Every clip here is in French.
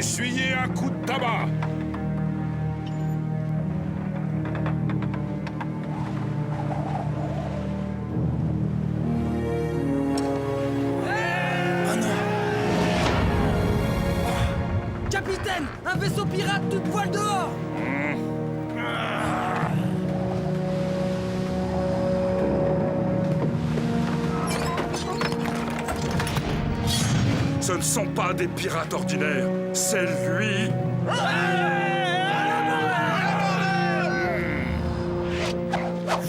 Essuyez un coup de tabac. Capitaine, un vaisseau pirate toute voile dehors! Ce ne sont pas des pirates ordinaires, c'est lui.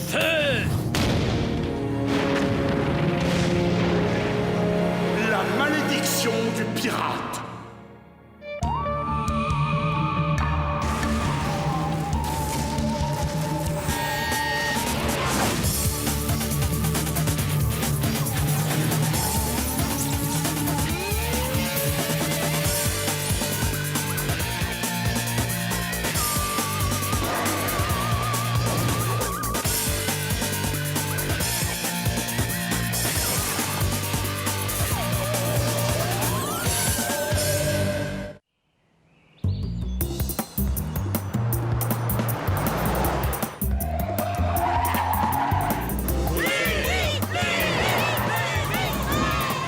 Feu! La malédiction du pirate.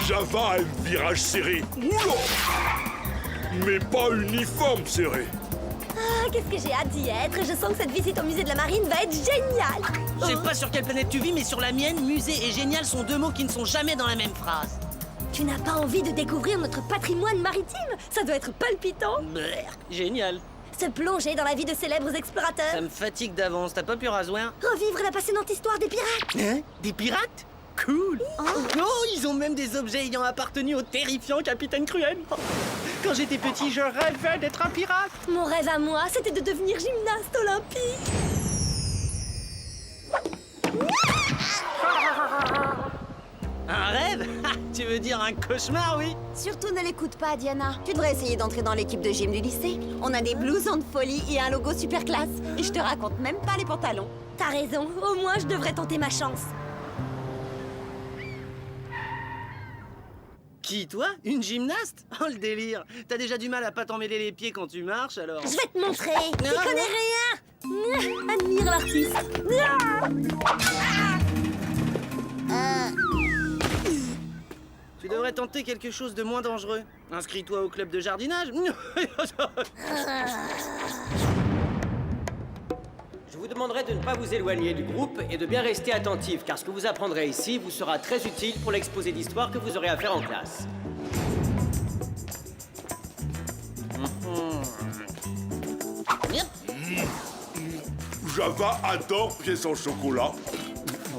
Java aime virage serré. Oula! Mais pas uniforme serré. Ah, qu'est-ce que j'ai hâte d'y être. Je sens que cette visite au musée de la marine va être géniale. Je sais pas sur quelle planète tu vis, mais sur la mienne, musée et génial sont deux mots qui ne sont jamais dans la même phrase. Tu n'as pas envie de découvrir notre patrimoine maritime? Ça doit être palpitant. Brrr, génial. Se plonger dans la vie de célèbres Ça explorateurs. me fatigue d'avance, t'as pas pu rasoir? Revivre la passionnante histoire des pirates. Hein? Des pirates? Cool! Oh, ils ont même des objets ayant appartenu au terrifiant Capitaine Cruel! Quand j'étais petit, je rêvais d'être un pirate! Mon rêve à moi, c'était de devenir gymnaste olympique. Un rêve? Ha, tu veux dire un cauchemar, oui? Surtout ne l'écoute pas, Diana. Tu devrais essayer d'entrer dans l'équipe de gym du lycée. On a des blousons de folie et un logo super classe. Et je te raconte même pas les pantalons. T'as raison, au moins je devrais tenter ma chance. Qui, toi? Une gymnaste? Oh, le délire! T'as déjà du mal à pas t'emmêler les pieds quand tu marches, alors... Je vais te montrer. Tu Ah, connais rien. Admire l'artiste. Tu devrais tenter quelque chose de moins dangereux. Inscris-toi au club de jardinage. Je vous demanderai de ne pas vous éloigner du groupe et de bien rester attentif, car ce que vous apprendrez ici vous sera très utile pour l'exposé d'histoire que vous aurez à faire en classe. Java adore pièces en chocolat.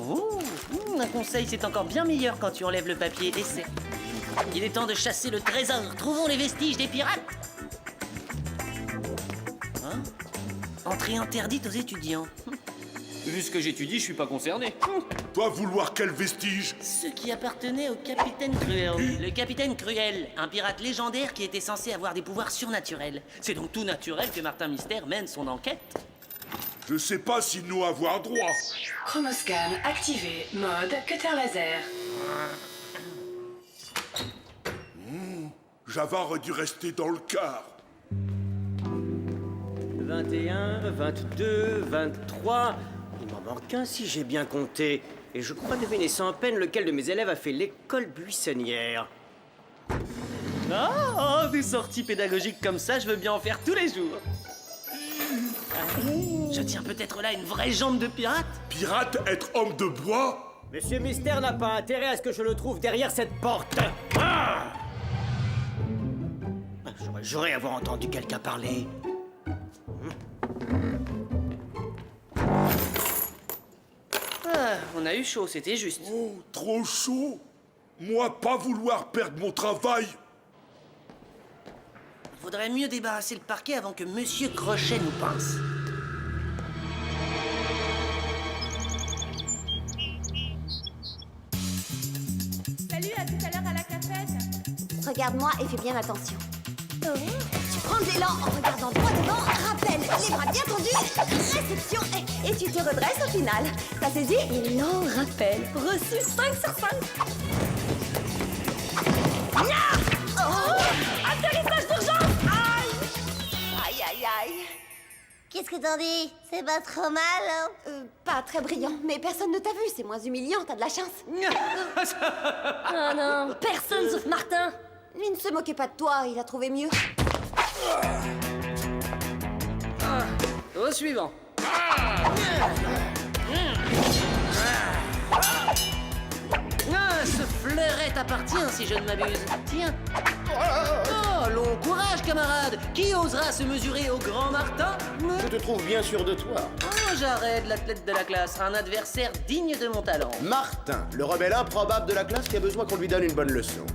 Oh, un conseil, c'est encore bien meilleur quand tu enlèves le papier. Essaie. Il est temps de chasser le trésor. Trouvons les vestiges des pirates. Hein? Entrée interdite aux étudiants. Vu ce que j'étudie, je suis pas concerné. Toi vouloir quel vestige? Ce qui appartenait au capitaine Cruel. Le capitaine Cruel, un pirate légendaire qui était censé avoir des pouvoirs surnaturels. C'est donc tout naturel que Martin Mystère mène son enquête. Je sais pas si nous avoir droit. Chromoscan activé. Mode cutter laser. Java aurait dû rester dans le quart. 21, 22, 23... Il m'en manque un si j'ai bien compté. Et je crois deviner sans peine lequel de mes élèves a fait l'école buissonnière. Ah, des sorties pédagogiques comme ça, je veux bien en faire tous les jours. Je tiens peut-être là une vraie jambe de pirate. Pirate être homme de bois? Monsieur Mystère n'a pas intérêt à ce que je le trouve derrière cette porte. J'aurais juré avoir entendu quelqu'un parler. Ah, on a eu chaud, c'était juste. Oh, trop chaud. Moi pas vouloir perdre mon travail. Faudrait mieux débarrasser le parquet avant que Monsieur Crochet nous pince. Salut, à tout à l'heure à la cafette. Regarde-moi et fais bien attention. Tu prends de l'élan en regardant droit devant, rappel, les bras bien tendus, réception, et tu te redresses au final. T'as saisi? Élan, rappel, reçu 5 sur 5. Oh Atterrissage d'urgence. Aïe! Qu'est-ce que t'en dis? C'est pas trop mal, hein? Pas très brillant, mais personne ne t'a vu, c'est moins humiliant, t'as de la chance. Oh non, personne sauf Martin. Il ne se moquait pas de toi, il a trouvé mieux. Au suivant. Ce fleuret t'appartient si je ne m'abuse. Tiens. Oh, long courage, camarade. Qui osera se mesurer au grand Martin? Je te trouve bien sûr de toi. Oh, j'arrête, l'athlète de la classe. Un adversaire digne de mon talent. Martin, le rebelle improbable de la classe qui a besoin qu'on lui donne une bonne leçon.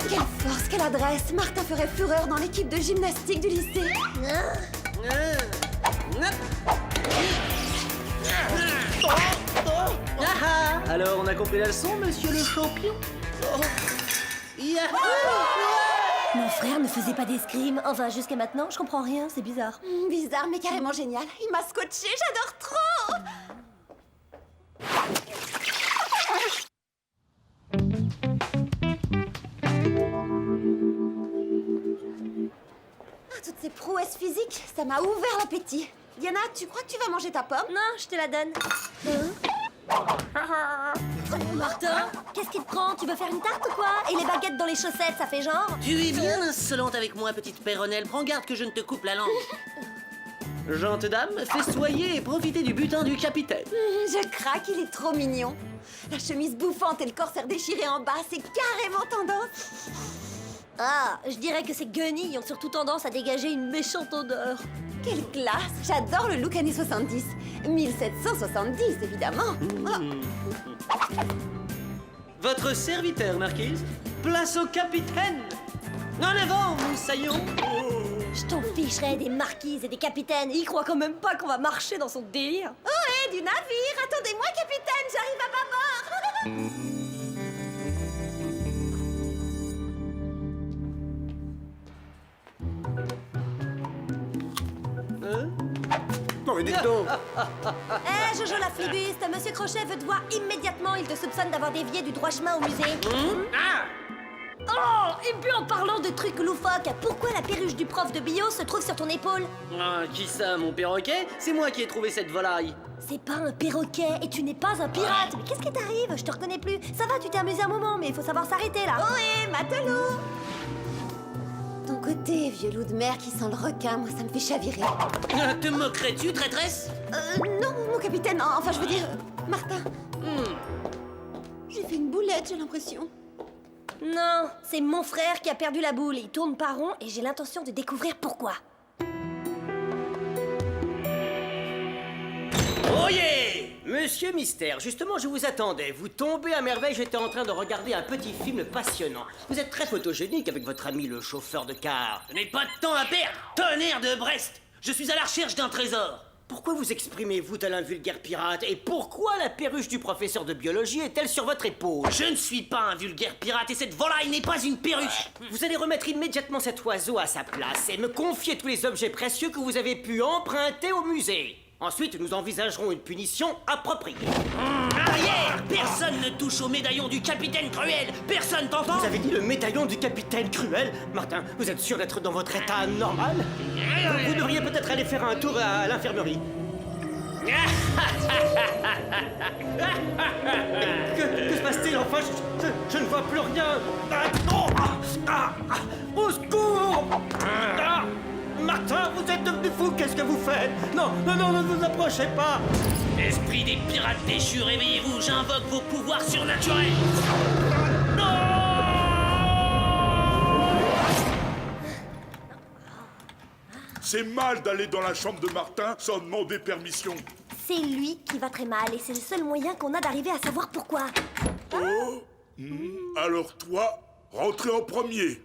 Quelle force, quelle adresse! Martin ferait fureur dans l'équipe de gymnastique du lycée. Alors, on a compris la leçon, monsieur le champion? Mon frère ne faisait pas d'escrime. Enfin, jusqu'à maintenant, je comprends rien, c'est bizarre. Bizarre, mais carrément génial. Il m'a scotché, j'adore trop! Toutes ces prouesses physiques, ça m'a ouvert l'appétit. Diana, tu crois que tu vas manger ta pomme? Non, je te la donne. Martin, qu'est-ce qui te prend? Tu veux faire une tarte ou quoi? Et les baguettes dans les chaussettes, ça fait genre? Tu es bien insolente avec moi, petite péronnelle. Prends garde que je ne te coupe la langue. Gente dame, festoyez et profitez du butin du capitaine. Je craque, il est trop mignon. La chemise bouffante et le corsaire déchiré en bas, c'est carrément tendance. Ah, je dirais que ces guenilles ont surtout tendance à dégager une méchante odeur. Quelle classe! J'adore le look années 70. 1770, évidemment. Votre serviteur, marquise. Place au capitaine. En avant, moussaillon. Je t'en ficherais des marquises et des capitaines. Ils croient quand même pas qu'on va marcher dans son délire. Oh, du navire! Attendez-moi, capitaine, j'arrive à bâbord! Non mais dites donc. Eh, Jojo la flibuste, Monsieur Crochet veut te voir immédiatement. Il te soupçonne d'avoir dévié du droit chemin au musée. Oh, et puis en parlant de trucs loufoques, pourquoi la perruche du prof de bio se trouve sur ton épaule? Ah, qui ça, mon perroquet? C'est moi qui ai trouvé cette volaille. C'est pas un perroquet et tu n'es pas un pirate. Mais qu'est-ce qui t'arrive? Je te reconnais plus. Ça va, tu t'es amusé un moment, mais il faut savoir s'arrêter là. Ohé, matelot! Ton côté, vieux loup de mer qui sent le requin, moi ça me fait chavirer. Te moquerais-tu, traîtresse? Non, mon capitaine, enfin je veux dire, Martin. J'ai fait une boulette, j'ai l'impression. Non, c'est mon frère qui a perdu la boule. Il tourne pas rond et j'ai l'intention de découvrir pourquoi. Oh yeah! Monsieur Mystère, justement, je vous attendais. Vous tombez à merveille, j'étais en train de regarder un petit film passionnant. Vous êtes très photogénique avec votre ami le chauffeur de car. Je n'ai pas de temps à perdre! Tonnerre de Brest! Je suis à la recherche d'un trésor! Pourquoi vous exprimez-vous tel un vulgaire pirate? Et pourquoi la perruche du professeur de biologie est-elle sur votre épaule? Je ne suis pas un vulgaire pirate et cette volaille n'est pas une perruche! Vous allez remettre immédiatement cet oiseau à sa place et me confier tous les objets précieux que vous avez pu emprunter au musée. Ensuite, nous envisagerons une punition appropriée. Arrière! Personne ne touche au médaillon du capitaine Cruel! Personne t'entend? Vous avez dit le médaillon du capitaine Cruel? Martin, vous êtes sûr d'être dans votre état normal? Vous devriez peut-être aller faire un tour à l'infirmerie. Que se passe-t-il? Enfin, je ne vois plus rien. Au secours! Martin, vous êtes devenu fou, qu'est-ce que vous faites? Non, ne vous approchez pas! Esprit des pirates déchus, réveillez-vous, j'invoque vos pouvoirs surnaturels! C'est mal d'aller dans la chambre de Martin sans demander permission. C'est lui qui va très mal et c'est le seul moyen qu'on a d'arriver à savoir pourquoi. Alors toi, rentrez en premier.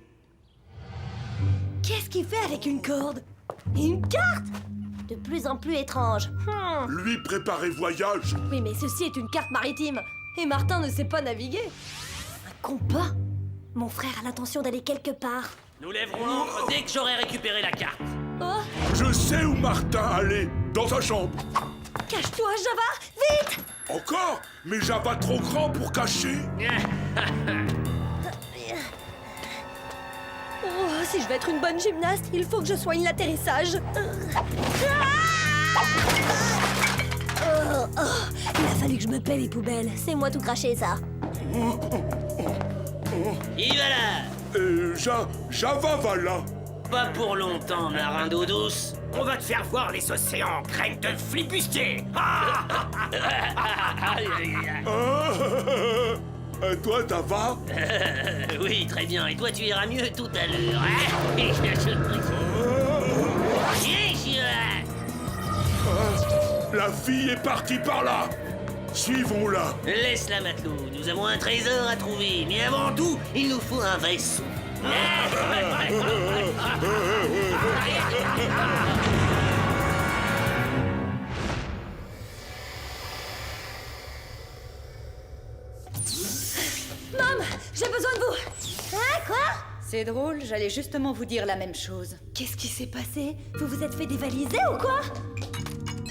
Qu'est-ce qu'il fait avec une corde? Et une carte? De plus en plus étrange. Lui préparer voyage. Oui, mais ceci est une carte maritime. Et Martin ne sait pas naviguer. Un compas? Mon frère a l'intention d'aller quelque part. Nous lèverons l'ancre dès que j'aurai récupéré la carte. Oh, Je sais où Martin allait, dans sa chambre. Cache-toi, Java, vite! Encore? Mais Java trop grand pour cacher. Oh, si je veux être une bonne gymnaste, il faut que je soigne l'atterrissage. Il a fallu que je me paie les poubelles. C'est moi tout craché, ça. Y va là! Java va là. Pas pour longtemps, marin d'eau douce. On va te faire voir les océans, crème de flibustier. Toi, ça va? Oui, très bien. Et toi, tu iras mieux tout à l'heure. La fille est partie par là. Suivons-la. Laisse-la, matelot. Nous avons un trésor à trouver. Mais avant tout, il nous faut un vaisseau. Maman, j'ai besoin de vous. Hein, quoi? C'est drôle, j'allais justement vous dire la même chose. Qu'est-ce qui s'est passé? Vous vous êtes fait dévaliser ou quoi?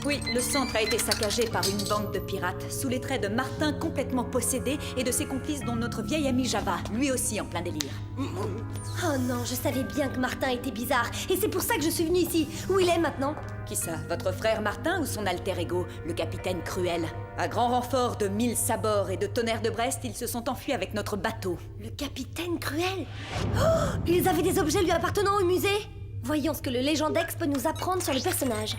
Oui, le centre a été saccagé par une bande de pirates, sous les traits de Martin complètement possédé et de ses complices dont notre vieil ami Java, lui aussi en plein délire. Oh non, je savais bien que Martin était bizarre. Et c'est pour ça que je suis venue ici. Où il est maintenant? Qui ça? Votre frère Martin ou son alter ego, le capitaine Cruel? À grand renfort de 1000 sabords et de tonnerre de Brest, ils se sont enfuis avec notre bateau. Le capitaine Cruel? Oh, ils avaient des objets lui appartenant au musée? Voyons ce que le Légendex peut nous apprendre sur le personnage.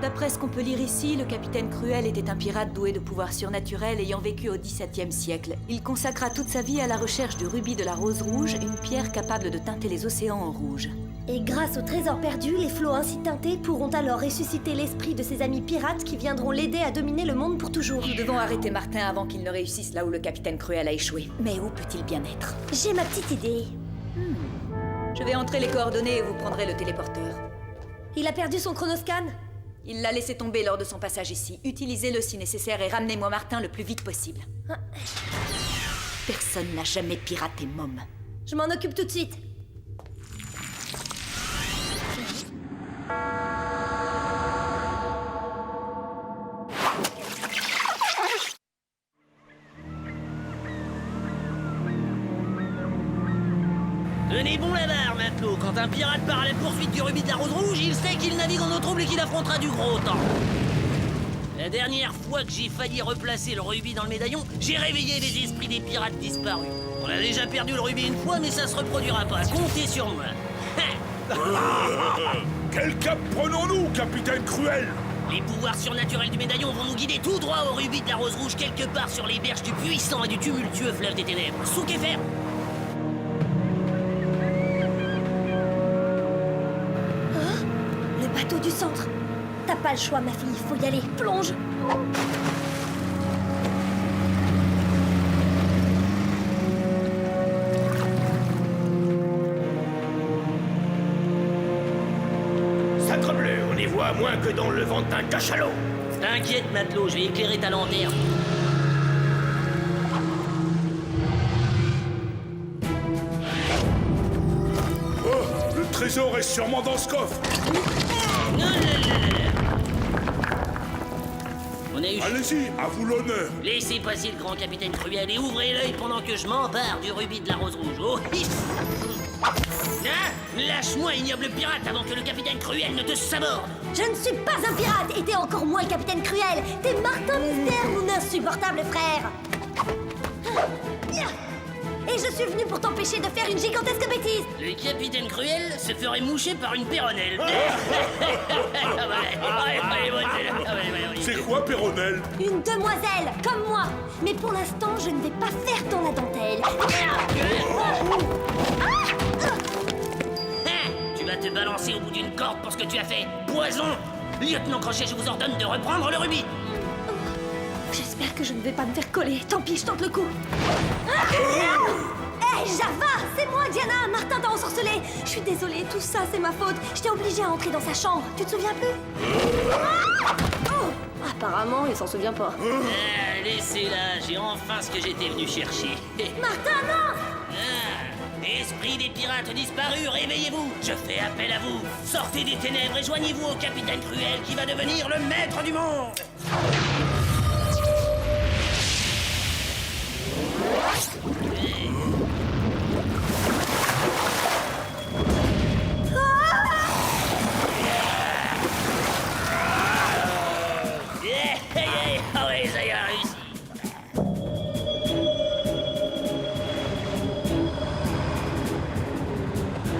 D'après ce qu'on peut lire ici, le capitaine Cruel était un pirate doué de pouvoirs surnaturels ayant vécu au XVIIe siècle. Il consacra toute sa vie à la recherche du rubis de la rose rouge, une pierre capable de teinter les océans en rouge. Et grâce au trésor perdu, les flots ainsi teintés pourront alors ressusciter l'esprit de ses amis pirates qui viendront l'aider à dominer le monde pour toujours. Nous devons arrêter Martin avant qu'il ne réussisse là où le capitaine Cruel a échoué. Mais où peut-il bien être? J'ai ma petite idée. Je vais entrer les coordonnées et vous prendrez le téléporteur. Il a perdu son chronoscan? Il l'a laissé tomber lors de son passage ici. Utilisez-le si nécessaire et ramenez-moi Martin le plus vite possible. Personne n'a jamais piraté Mom. Je m'en occupe tout de suite. Tenez bon la barre, matelot. Quand un pirate part à la poursuite du rubis de la rose rouge, il sait qu'il navigue en eau trouble et qu'il affrontera du gros temps. La dernière fois que j'ai failli replacer le rubis dans le médaillon, j'ai réveillé les esprits des pirates disparus. On a déjà perdu le rubis une fois, mais ça se reproduira pas. Comptez sur moi. Quel cap prenons-nous, capitaine Cruel? Les pouvoirs surnaturels du médaillon vont nous guider tout droit au rubis de la rose rouge, quelque part sur les berges du puissant et du tumultueux fleuve des ténèbres. Souk et fer. Le bateau du centre. T'as pas le choix, ma fille. Faut y aller. Plonge. Sacrebleu, on y voit moins que dans le ventre d'un cachalot. T'inquiète, matelot, je vais éclairer ta lanterne. Oh, le trésor est sûrement dans ce coffre. On a eu... Allez-y, à vous l'honneur. Laissez passer le grand capitaine Cruel et ouvrez l'œil pendant que je m'empare du rubis de la rose rouge. Oh, hic. Ah, lâche-moi, ignoble pirate, avant que le capitaine Cruel ne te saborde. Je ne suis pas un pirate et t'es encore moins capitaine Cruel. T'es Martin Mystère, mon insupportable frère. Et je suis venu pour t'empêcher de faire une gigantesque bêtise. Le capitaine Cruel se ferait moucher par une péronnelle. C'est quoi, Péronnelle? Une demoiselle, comme moi. Mais pour l'instant, je ne vais pas faire dans la dentelle. Tu vas te balancer au bout d'une corde pour ce que tu as fait. Poison! Lieutenant Crochet, je vous ordonne de reprendre le rubis. J'espère que je ne vais pas me faire coller. Tant pis, je tente le coup. Hé, Java! C'est moi, Diana! Martin t'a ensorcelé! Je suis désolée, tout ça, c'est ma faute. J'étais obligée à entrer dans sa chambre. Tu te souviens plus? Oh! Apparemment, il s'en souvient pas. Laissez-la, j'ai enfin ce que j'étais venu chercher. Martin, non! Esprit des pirates disparus, réveillez-vous! Je fais appel à vous! Sortez des ténèbres et joignez-vous au capitaine Cruel qui va devenir le maître du monde! Ah ouais, ça y a réussi!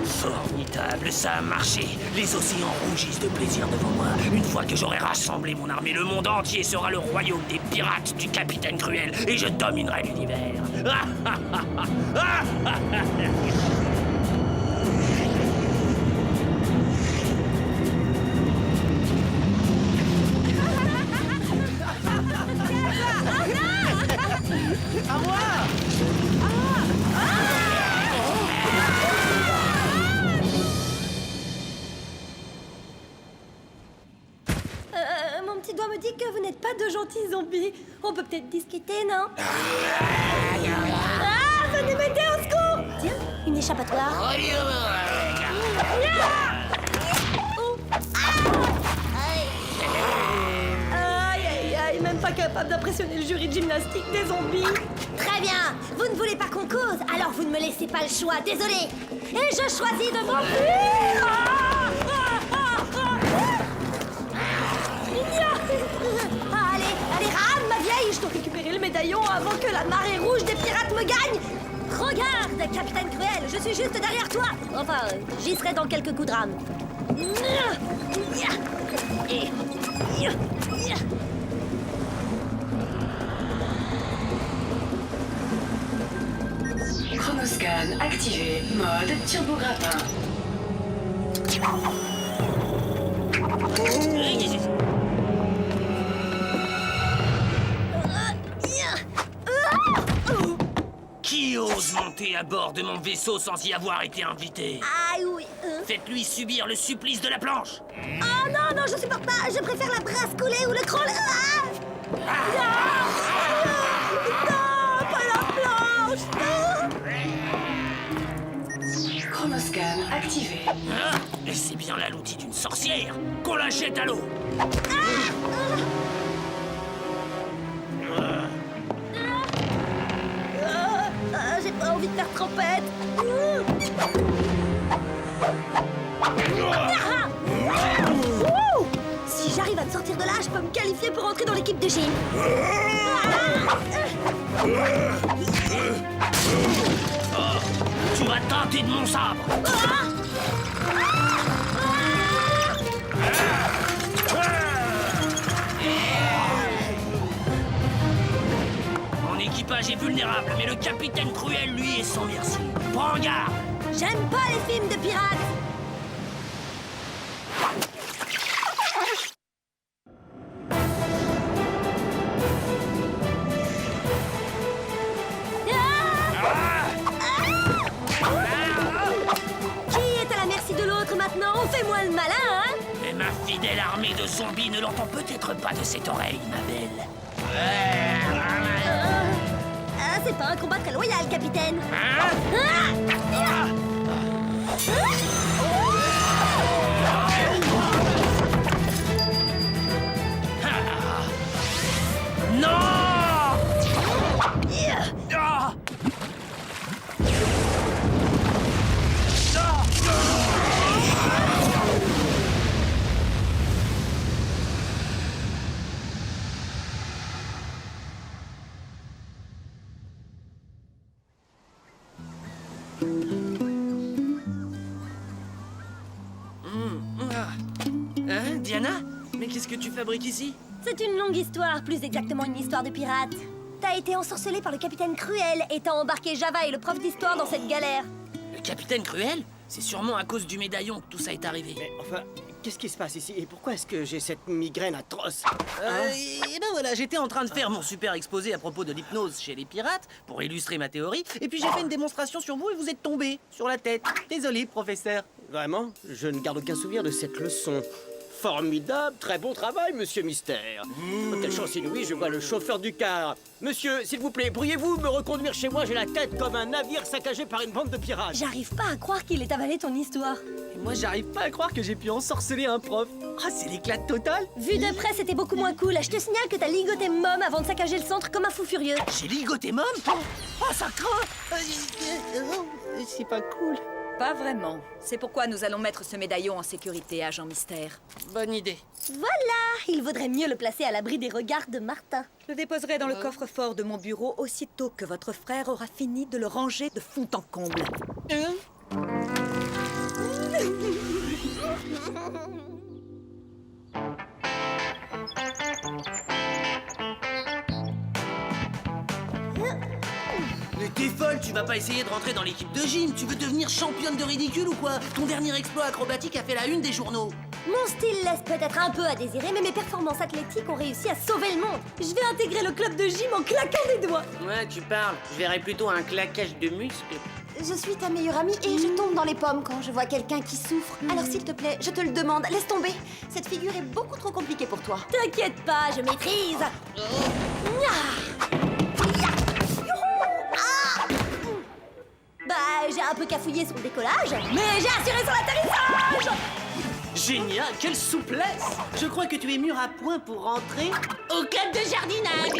Formidable, ça a marché. Les océans rougissent de plaisir devant moi. Une fois que j'aurai rassemblé mon armée, le monde entier sera le royaume des pirates du capitaine Cruel et je dominerai l'univers. Mon petit doigt me dit que vous n'êtes pas de gentils zombies. On peut peut-être discuter, non? Venez m'aider, au secours! Tiens, une échappatoire. Aïe, aïe, aïe, même pas capable d'impressionner le jury de gymnastique des zombies. Très bien. Vous ne voulez pas qu'on cause, alors vous ne me laissez pas le choix. Désolé. Et je choisis de m'enfuir. Allez, rame, ma vieille. Je dois récupérer le médaillon avant que la marée rouge des pirates me gagne. Regarde, capitaine Cruel, je suis juste derrière toi. Enfin, j'y serai dans quelques coups de rame. Chronoscan activé. Mode turbograppin. Qui ose monter à bord de mon vaisseau sans y avoir été invité? Ah oui. Faites-lui subir le supplice de la planche! Oh non, je supporte pas. Je préfère la brasse coulée ou le crawl. Non, pas la planche. Chronoscan activé. Ah, et c'est bien là l'outil d'une sorcière! Qu'on la jette à l'eau! J'ai pas envie de faire trompette. Si j'arrive à me sortir de là, je peux me qualifier pour entrer dans l'équipe de gym. Tu vas tenter de mon sabre! Mon équipage est vulnérable, mais le capitaine Cruel, lui, est sans merci. Prends garde! J'aime pas les films de pirates. Qui est à la merci de l'autre maintenant? Fais-moi le malin, hein? Mais ma fidèle armée de zombies ne l'entend peut-être pas de cette oreille, ma belle. C'est pas un combat très loyal, capitaine. Non! Ah! Hein, Diana? Mais qu'est-ce que tu fabriques ici? C'est une longue histoire, plus exactement une histoire de pirate. T'as été ensorcelé par le capitaine Cruel et t'as embarqué Java et le prof d'histoire dans cette galère. Le capitaine Cruel? C'est sûrement à cause du médaillon que tout ça est arrivé. Mais enfin, qu'est-ce qui se passe ici? Et pourquoi est-ce que j'ai cette migraine atroce? Et ben voilà, j'étais en train de faire mon super exposé à propos de l'hypnose chez les pirates pour illustrer ma théorie, et puis j'ai fait une démonstration sur vous et vous êtes tombé sur la tête. Désolé, professeur. Vraiment? Je ne garde aucun souvenir de cette leçon. Formidable, très bon travail, monsieur Mystère. Oh, quelle chance inouïe, je vois le chauffeur du car. Monsieur, s'il vous plaît, pourriez-vous me reconduire chez moi? J'ai la tête comme un navire saccagé par une bande de pirates. J'arrive pas à croire qu'il ait avalé ton histoire. Et moi, j'arrive pas à croire que j'ai pu ensorceler un prof. Ah, c'est l'éclat total. Vu de près, c'était beaucoup moins cool. Je te signale que t'as ligoté Mom avant de saccager le centre comme un fou furieux. J'ai ligoté Mom? Oh, ça craint! C'est pas cool. Pas vraiment. C'est pourquoi nous allons mettre ce médaillon en sécurité, agent Mystère. Bonne idée. Voilà, il vaudrait mieux le placer à l'abri des regards de Martin. Je le déposerai dans le coffre-fort de mon bureau aussitôt que votre frère aura fini de le ranger de fond en comble. Mais t'es folle, tu vas pas essayer de rentrer dans l'équipe de gym. Tu veux devenir championne de ridicule ou quoi? Ton dernier exploit acrobatique a fait la une des journaux. Mon style laisse peut-être un peu à désirer, mais mes performances athlétiques ont réussi à sauver le monde. Je vais intégrer le club de gym en claquant des doigts. Ouais, tu parles. Je verrais plutôt un claquage de muscles. Je suis ta meilleure amie et je tombe dans les pommes quand je vois quelqu'un qui souffre. Alors s'il te plaît, je te le demande, laisse tomber. Cette figure est beaucoup trop compliquée pour toi. T'inquiète pas, je maîtrise. Bah, j'ai un peu cafouillé sur le décollage, mais j'ai assuré sur l'atterrissage. Génial, quelle souplesse! Je crois que tu es mûr à point pour rentrer au club de jardinage.